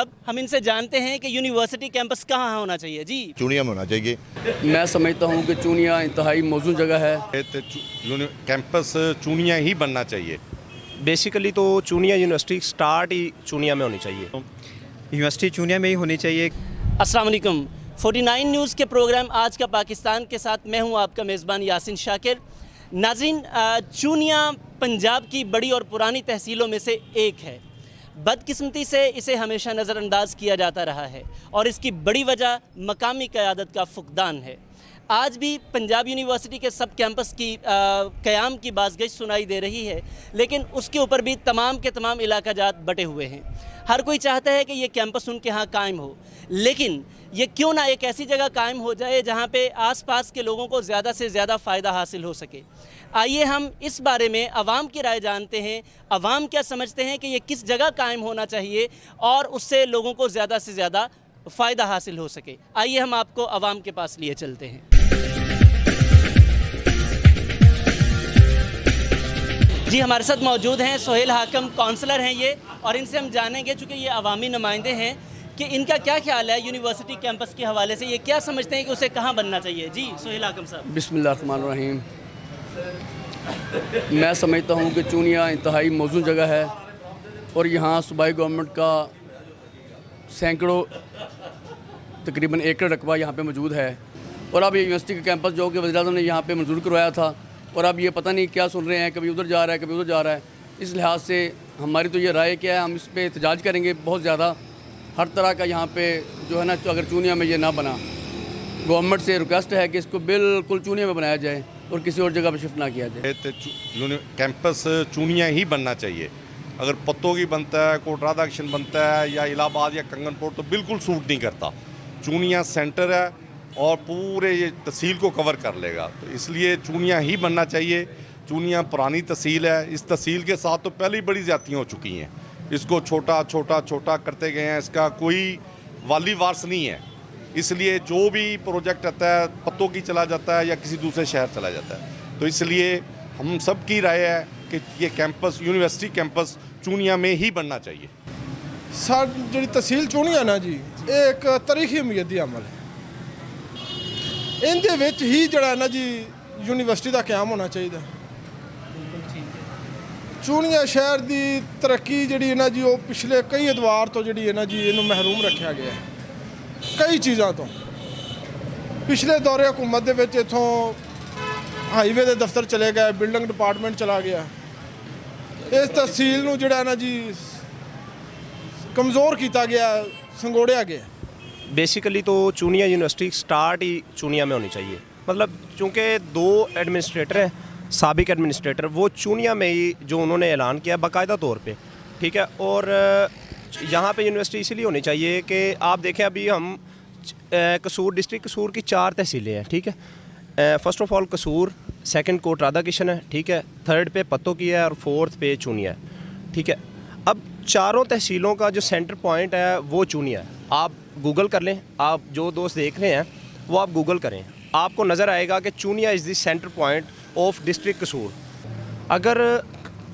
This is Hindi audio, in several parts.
साहब, हम इनसे जानते हैं कि यूनिवर्सिटी कैंपस कहाँ होना चाहिए। जी, चूनिया में होना चाहिए। मैं समझता हूँ कि चूनिया इंतहाई मौजूद जगह है। कैंपस चूनिया ही बनना चाहिए। बेसिकली तो चूनिया यूनिवर्सिटी स्टार्ट ही चूनिया में होनी चाहिए। यूनिवर्सिटी चूनिया में ही होनी चाहिए। अस्सलाम वालेकुम। 49 न्यूज़ के प्रोग्राम आज का पाकिस्तान के साथ मैं हूं आपका मेज़बान यासिन शाकिर। नाज़रीन, चूनिया पंजाब की बड़ी और पुरानी तहसीलों में से एक है। बदकिस्मती से इसे हमेशा नज़रअंदाज किया जाता रहा है और इसकी बड़ी वजह मकामी क़यादत का फुक़दान है। आज भी पंजाब यूनिवर्सिटी के सब कैंपस की क़याम की बाज़गश सुनाई दे रही है, लेकिन उसके ऊपर भी तमाम के तमाम इलाका जात बटे हुए हैं। हर कोई चाहता है कि ये कैंपस उनके यहाँ कायम हो, लेकिन ये क्यों ना एक ऐसी जगह कायम हो जाए जहाँ पे आसपास के लोगों को ज़्यादा से ज़्यादा फ़ायदा हासिल हो सके। आइए हम इस बारे में अवाम की राय जानते हैं। अवाम क्या समझते हैं कि ये किस जगह कायम होना चाहिए और उससे लोगों को ज़्यादा से ज़्यादा फ़ायदा हासिल हो सके। आइए हम आपको अवाम के पास लिए चलते हैं। जी, हमारे साथ मौजूद हैं सोहेल हाकम, काउंसलर हैं ये, और इनसे हम जानेंगे, चूँकि ये अवामी नुमाइंदे हैं, कि इनका क्या ख्याल है यूनिवर्सिटी कैंपस के हवाले से। ये क्या समझते हैं कि उसे कहाँ बनना चाहिए। जी सोहेल हाकम साहब। बिस्मिल्लाहिर्रहमानिर्रहीम। मैं समझता हूँ कि चूनिया इंतहाई मौजूद जगह है और यहाँ सूबाई गवर्नमेंट का सैकड़ों तकरीबन एकड़ रकबा यहाँ पे मौजूद है। और अब ये यूनिवर्सिटी का कैंपस जो कि वज़ीर-ए-आज़म ने यहाँ पे मंजूर करवाया था, और अब ये पता नहीं क्या सुन रहे हैं, कभी उधर जा रहा है कभी उधर जा रहा है। इस लिहाज से हमारी तो ये राय क्या है, हम इस पर एहतजाज करेंगे बहुत ज़्यादा। हर तरह का यहाँ पे जो है ना, अगर चूनिया में ये ना बना, गवर्नमेंट से रिक्वेस्ट है कि इसको बिल्कुल चूनिया में बनाया जाए और किसी और जगह पर शिफ्ट ना किया जाए। कैंपस चूनिया ही बनना चाहिए। अगर पत्तों की बनता है, कोट राधा किशन बनता है, या इलाहाबाद या कंगनपुर, तो बिल्कुल सूट नहीं करता। चूनिया सेंटर है और पूरे ये तहसील को कवर कर लेगा, तो इसलिए चूनिया ही बनना चाहिए। चूनिया पुरानी तहसील है, इस तहसील के साथ तो पहले ही बड़ी ज़्यादतियाँ हो चुकी हैं। इसको छोटा छोटा छोटा करते गए हैं, इसका कोई वाली वारस नहीं है। इसलिए जो भी प्रोजेक्ट आता है पत्तों की चला जाता है या किसी दूसरे शहर चला जाता है। तो इसलिए हम सब की राय है कि ये कैंपस यूनिवर्सिटी कैंपस चूनिया में ही बनना चाहिए। साडी जी तहसील चूनिया ना जी, एक तारीखी अहमियत दी अमल है। इनके विच ही जड़ा ना जी यूनिवर्सिटी का क्याम होना चाहिए। चूनिया शहर की तरक्की जी है ना जी, वो पिछले कई अदवार तो जी है ना जी इनू महरूम रखा गया है कई चीज़ों तो। पिछले दौरे हुकूमत दे विच इत्थों हाईवे के दफ्तर चले गए, बिल्डिंग डिपार्टमेंट चला गया। इस तहसील नू जिहड़ा ना जी कमज़ोर किया गया, संगोड़िया गया। बेसिकली तो चूनिया यूनिवर्सिटी स्टार्ट ही चूनिया में होनी चाहिए। मतलब चूँकि दो एडमिनिस्ट्रेटर हैं, साबिक एडमिनिस्ट्रेटर, वो चूनिया में ही जो उन्होंने ऐलान किया बाकायदा तौर पे, ठीक है। और यहाँ पे यूनिवर्सिटी इसीलिए होनी चाहिए कि आप देखें, अभी हम कसूर डिस्ट्रिक्ट कसूर की 4 तहसीलें हैं, ठीक है। फ़र्स्ट ऑफ ऑल कसूर, सेकंड कोट राधा किशन है, ठीक है, थर्ड पे पत्तों की है और फोर्थ पे चूनिया है, ठीक है। अब चारों तहसीलों का जो सेंटर पॉइंट है वो चूनिया है। आप गूगल कर लें, आप जो दोस्त देख रहे हैं वो आप गूगल करें, आपको नज़र आएगा कि Chunian is the centre point of district कसूर। अगर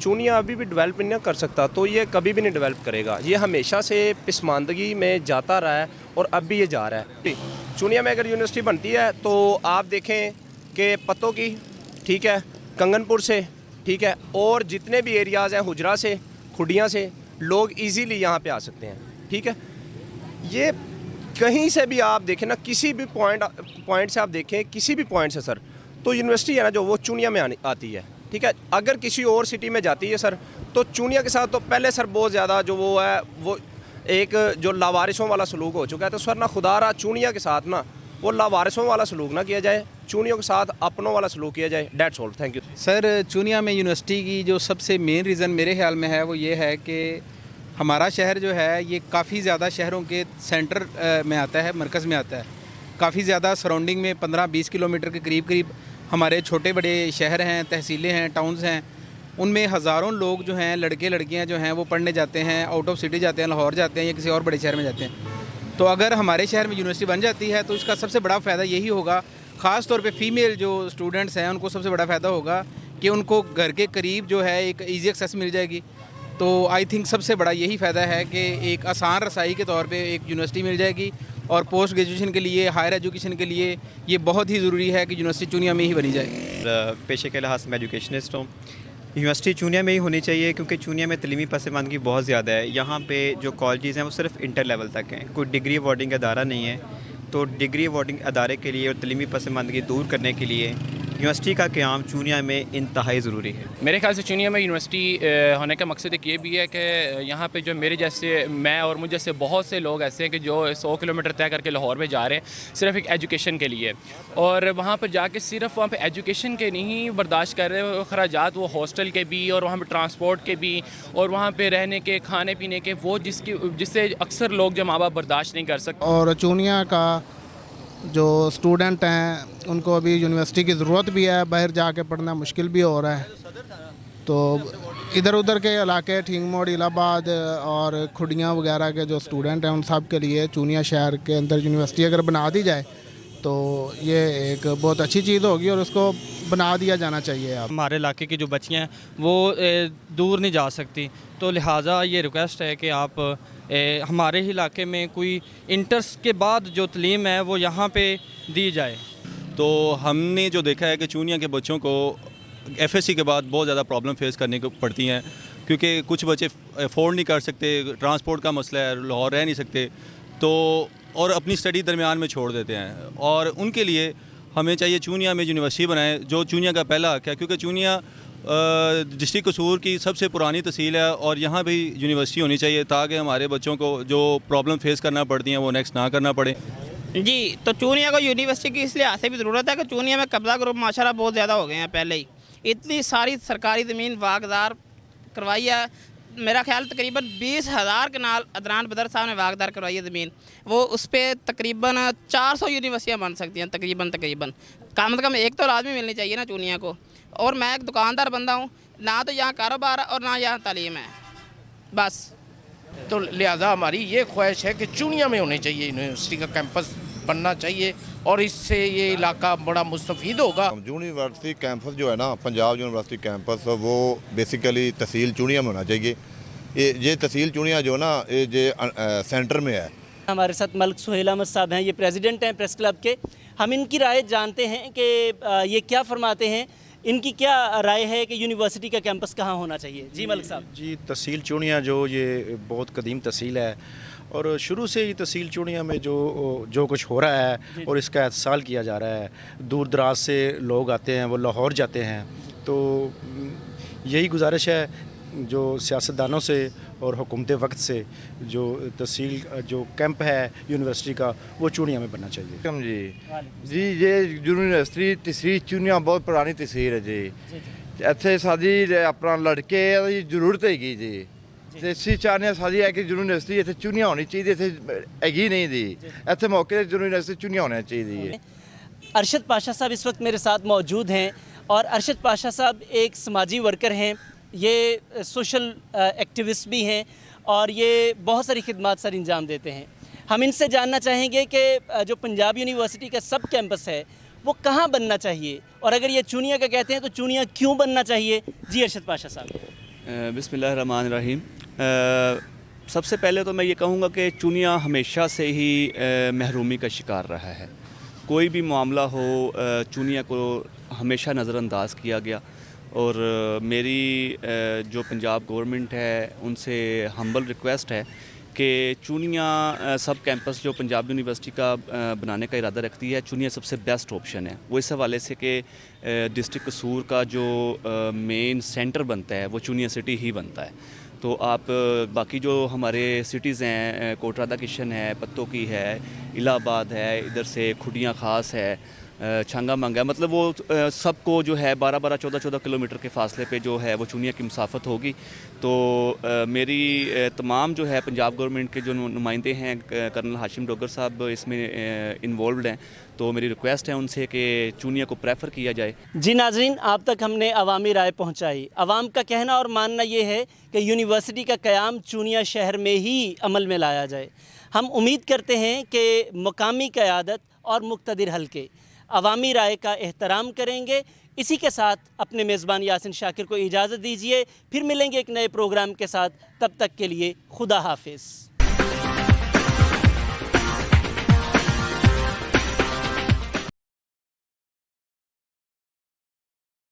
चूनिया अभी भी डेवलप नहीं कर सकता तो ये कभी भी नहीं डेवलप करेगा। ये हमेशा से पिसमानदगी में जाता रहा है और अब भी ये जा रहा है। चूनिया में अगर यूनिवर्सिटी बनती है तो आप देखें कि पत्तों की, ठीक है, कंगनपुर से, ठीक है, और जितने भी एरियाज़ हैं, हुजरा से, खुडियाँ से, लोग इजीली यहाँ पे आ सकते हैं, ठीक है। ये कहीं से भी आप देखें ना, किसी भी पॉइंट से आप देखें, किसी भी पॉइंट से सर, तो यूनिवर्सिटी है ना जो वो चूनिया में आती है, ठीक है। अगर किसी और सिटी में जाती है सर, तो चूनिया के साथ तो पहले सर बहुत ज़्यादा जो वो है, वो एक जो लावारिसों वाला सलूक हो चुका है। तो सर ना खुदारा चूनिया के साथ ना वो लावारिसों वाला सलूक ना किया जाए, चूनियों के साथ अपनों वाला सलूक किया जाए। That's all, thank you sir. Chunian में यूनिवर्सिटी की जो सबसे मेन रीज़न मेरे ख्याल में है वो ये है कि हमारा शहर जो है ये काफ़ी ज़्यादा शहरों के सेंटर में आता है, मरकज़ में आता है। काफ़ी ज़्यादा सराउंडिंग में 15-20 किलोमीटर के करीब हमारे छोटे बड़े शहर हैं, तहसीलें हैं, टाउन्स हैं। उनमें हज़ारों लोग जो हैं, लड़के लड़कियां जो हैं वो पढ़ने जाते हैं, आउट ऑफ सिटी जाते हैं, लाहौर जाते हैं या किसी और बड़े शहर में जाते हैं। तो अगर हमारे शहर में यूनिवर्सिटी बन जाती है तो इसका सबसे बड़ा फ़ायदा यही होगा, ख़ास तौर पे फ़ीमेल जो स्टूडेंट्स हैं उनको सबसे बड़ा फ़ायदा होगा कि उनको घर के करीब जो है एक ईजी एक्सेस मिल जाएगी। तो आई थिंक सबसे बड़ा यही फ़ायदा है कि एक आसान रसाई के तौर पे एक यूनिवर्सिटी मिल जाएगी, और पोस्ट ग्रेजुएशन के लिए, हायर एजुकेशन के लिए ये बहुत ही ज़रूरी है कि यूनिवर्सिटी चूनिया में ही बनी जाए। पेशे के लिहाज से मैं एजुकेशनिस्ट हूँ। यूनिवर्सिटी चूनिया में ही होनी चाहिए क्योंकि चूनिया में तलीमी पसमानदगी बहुत ज़्यादा है। यहाँ पे जो कॉलेजेस हैं वो सिर्फ इंटर लेवल तक हैं, कोई डिग्री अवॉर्डिंग अदारा नहीं है। तो डिग्री अवॉर्डिंग अदारे के लिए और तलीमी पसमानदगी दूर करने के लिए यूनिवर्सिटी का क़याम चूनिया में इंतहाई ज़रूरी है। मेरे ख्याल से चूनिया में यूनिवर्सिटी होने का मकसद एक ये भी है कि यहाँ पे जो मेरे जैसे, मैं और मुझे जैसे बहुत से लोग ऐसे हैं कि जो 100 किलोमीटर तय करके लाहौर में जा रहे हैं सिर्फ एक एजुकेशन के लिए, और वहाँ पर जाके सिर्फ वहाँ पे एजुकेशन के नहीं बर्दाश्त कर रहे हैं खराजात, वो हॉस्टल के भी और वहाँ पर ट्रांसपोर्ट के भी और वहाँ पर रहने के, खाने पीने के, वो जिससे अक्सर लोग जो माँ बाप बर्दाश्त नहीं कर सकते। और चूनिया का जो स्टूडेंट हैं उनको अभी यूनिवर्सिटी की ज़रूरत भी है, बाहर जाके पढ़ना मुश्किल भी हो रहा है। तो इधर उधर के इलाके, ठीक मोड़, इलाहाबाद और खुडियाँ वगैरह के जो स्टूडेंट हैं उन सब के लिए चूनिया शहर के अंदर यूनिवर्सिटी अगर बना दी जाए तो ये एक बहुत अच्छी चीज़ होगी और उसको बना दिया जाना चाहिए। आप हमारे इलाके की जो बच्चियाँ हैं वो दूर नहीं जा सकती, तो लिहाजा ये रिक्वेस्ट है कि आप हमारे ही इलाके में कोई इंटर्स के बाद जो तलीम है वो यहाँ पे दी जाए। तो हमने जो देखा है कि चूनिया के बच्चों को एफएससी के बाद बहुत ज़्यादा प्रॉब्लम फेस करने को पड़ती हैं, क्योंकि कुछ बच्चे अफोर्ड नहीं कर सकते, ट्रांसपोर्ट का मसला है, लाहौर रह नहीं सकते, तो और अपनी स्टडी दरमियान में छोड़ देते हैं। और उनके लिए हमें चाहिए चूनिया में यूनिवर्सिटी बनाएं, जो चूनिया का पहला हक है, क्योंकि चूनिया डिस्ट्रिक्ट कसूर की सबसे पुरानी तहसील है और यहाँ भी यूनिवर्सिटी होनी चाहिए ताकि हमारे बच्चों को जो प्रॉब्लम फेस करना पड़ती हैं वो नेक्स्ट ना करना पड़े। जी, तो चूनिया को यूनिवर्सिटी की इस लिहाज से भी ज़रूरत है कि चूनिया में कब्ज़ा ग्रुप माशाल्लाह बहुत ज़्यादा हो गए हैं। पहले ही इतनी सारी सरकारी ज़मीन वाकदार करवाई है, मेरा ख्याल तकरीबन 20,000 कनाल अदनान बदर साहब ने वाकदार करवाई है ज़मीन। वो उस पर तकरीबन 400 यूनिवर्सिटियाँ बन सकती हैं तकरीबन कम से कम एक तो लाजमी मिलनी चाहिए ना चूनिया को। और मैं एक दुकानदार बंदा हूँ, ना तो यहाँ कारोबार है और ना यहाँ तालीम है, बस। तो लिहाजा हमारी ये ख्वाहिश है कि चूनिया में होनी चाहिए, यूनिवर्सिटी का कैंपस बनना चाहिए और इससे ये इलाका बड़ा मुस्तफ़ीद होगा। यूनिवर्सिटी कैंपस जो है ना, पंजाब यूनिवर्सिटी कैंपस, वो बेसिकली तहसील चूनिया में होना चाहिए। ये तहसील चूनिया जो ना ये सेंटर में है। हमारे साथ मलिक सुहेल अहमद साहब हैं, ये प्रेसिडेंट हैं प्रेस क्लब के। हम इनकी राय जानते हैं कि ये क्या फरमाते हैं, इनकी क्या राय है कि यूनिवर्सिटी का कैंपस कहाँ होना चाहिए। जी मलिक साहब। जी, तहसील चूनिया जो ये बहुत कदीम तहसील है और शुरू से ही तहसील चूनिया में जो कुछ हो रहा है और इसका एहसास किया जा रहा है, दूर दराज से लोग आते हैं, वो लाहौर जाते हैं। तो यही गुजारिश है जो सियासतदानों से और हुकूमत वक्त से, जो तहसील जो कैंप है यूनिवर्सिटी का वो चूनिया में बनना चाहिए। जी ये यूनिवर्सिटी तहसील चूनिया बहुत पुरानी तहसील है जी। ਇੱਥੇ ਸਾਡੀ ਆਪਣਾ ਲੜਕੇ ਦੀ ਜ਼ਰੂਰਤ ਹੈਗੀ ਜੀ ਤੇ ਅਸੀਂ ਚਾਹੁੰਦੇ ਹਾਂ ਸਾਡੀ ਹੈ ਕਿ ਯੂਨੀਵਰਸਿਟੀ ਇੱਥੇ ਚੂਨੀਆ ਹੋਣੀ ਚਾਹੀਦੀ, ਇੱਥੇ ਹੈਗੀ ਨਹੀਂ ਜੀ। ਇੱਥੇ ਮੌਕੇ ਤੇ ਯੂਨੀਵਰਸਿਟੀ चूनिया होना चाहिए है। अरशद पाशा साहब इस वक्त मेरे साथ मौजूद हैं और अरशद पाशा साहब एक समाजी वर्कर हैं, ये सोशल एक्टिविस्ट भी हैं और ये बहुत सारी खिदमत सर अंजाम देते हैं। हम इनसे जानना चाहेंगे कि जो पंजाब यूनिवर्सिटी का सब कैंपस है वो कहाँ बनना चाहिए और अगर ये चूनिया का कहते हैं तो चूनिया क्यों बनना चाहिए। जी अरशद पाशा साहब। बिस्मिल्लाहिर्रहमानिर्रहीम। सबसे पहले तो मैं ये कहूँगा कि चूनिया हमेशा से ही महरूमी का शिकार रहा है। कोई भी मामला हो चूनिया को हमेशा नज़रअंदाज किया गया और मेरी जो पंजाब गवर्नमेंट है उनसे हम्बल रिक्वेस्ट है कि चूनिया सब कैंपस जो पंजाब यूनिवर्सिटी का बनाने का इरादा रखती है, चूनिया सबसे बेस्ट ऑप्शन है। वो इस हवाले से कि डिस्ट्रिक्ट कसूर का जो मेन सेंटर बनता है वो चूनिया सिटी ही बनता है। तो आप बाकी जो हमारे सिटीज़ हैं, कोटरा दा किशन है, पत्तों की है, इलाहाबाद है, इधर से खुडियाँ ख़ास है, छांगा मांगा, मतलब वो सबको जो है 12-12, 14-14 किलोमीटर के फासले पे जो है वो चूनिया की मुसाफत होगी। तो मेरी तमाम जो है पंजाब गवर्नमेंट के जो नुमाइंदे हैं, कर्नल हाशिम डोगर साहब इसमें इन्वॉल्व हैं, तो मेरी रिक्वेस्ट है उनसे कि चूनिया को प्रेफर किया जाए। जी नाज़रीन, आप तक हमने अवामी राय पहुँचाई। अवाम का कहना और मानना ये है कि यूनिवर्सिटी का क़याम चूनिया शहर में ही अमल में लाया जाए। हम उम्मीद करते हैं कि मुकामी क़यादत और मुक़्तदिर हल्के अवामी राय का एहतराम करेंगे, इसी के साथ अपने मेज़बान यासिन शाकिर को इजाज़त दीजिए, फिर मिलेंगे एक नए प्रोग्राम के साथ। तब तक के लिए खुदा हाफिज़।